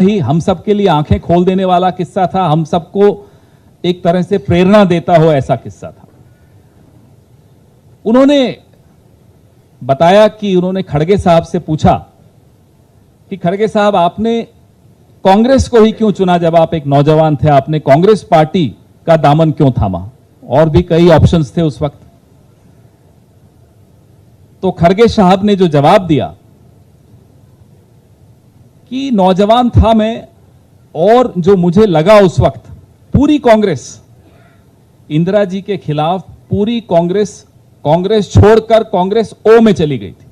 ही हम सबके लिए आंखें खोल देने वाला किस्सा था, हम सबको एक तरह से प्रेरणा देता हो ऐसा किस्सा था। उन्होंने बताया कि उन्होंने खड़गे साहब से पूछा कि खड़गे साहब, आपने कांग्रेस को ही क्यों चुना? जब आप एक नौजवान थे, आपने कांग्रेस पार्टी का दामन क्यों थामा? और भी कई ऑप्शंस थे उस वक्त। तो खड़गे साहब ने जो जवाब दिया कि नौजवान था मैं, और जो मुझे लगा उस वक्त, पूरी कांग्रेस इंदिरा जी के खिलाफ, पूरी कांग्रेस छोड़कर कांग्रेस ओ में चली गई थी,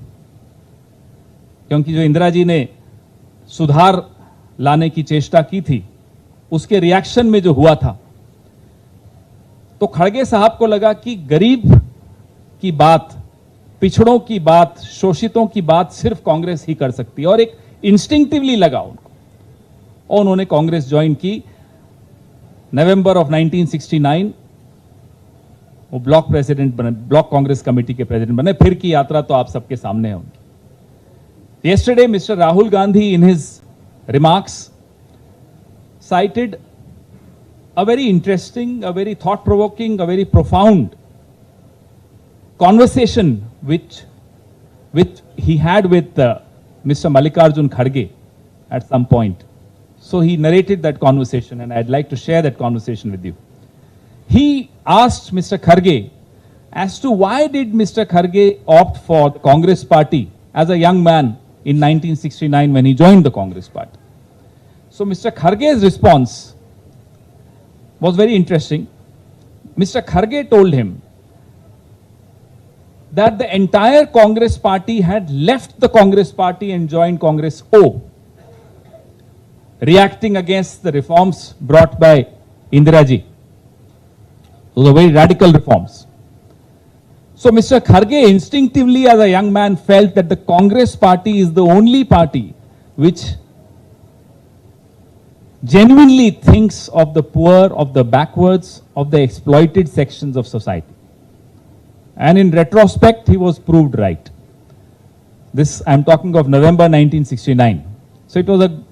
क्योंकि जो इंदिरा जी ने सुधार लाने की चेष्टा की थी, उसके रिएक्शन में जो हुआ था, तो खड़गे साहब को लगा कि गरीब की बात, पिछड़ों की बात, शोषितों की बात सिर्फ कांग्रेस ही कर सकती है, और एक इंस्टिंक्टिवली लगा उनको, और उन्होंने कांग्रेस ज्वाइन की। नवंबर ऑफ 1969 वो ब्लॉक प्रेसिडेंट बने, ब्लॉक कांग्रेस कमेटी के प्रेसिडेंट बने। फिर की यात्रा तो आप सबके सामने है उनकी। Yesterday, Mr. Rahul Gandhi, in his remarks, cited a very interesting, a very thought-provoking, a very profound conversation which he had with Mr. Mallikarjun Kharge at some point. So he narrated that conversation, and I'd like to share that conversation with you. He asked Mr. Kharge as to why did Mr. Kharge opt for the Congress party as a young man in 1969 when he joined the Congress party. So Mr. Kharge's response was very interesting. Mr. Kharge told him that the entire Congress party had left the Congress party and joined Congress O, reacting against the reforms brought by Indira ji. Those are very radical reforms. So Mr. Kharge instinctively as a young man felt that the Congress party is the only party which genuinely thinks of the poor, of the backwards, of the exploited sections of society. And in retrospect, he was proved right. This, I'm talking of November 1969. So it was a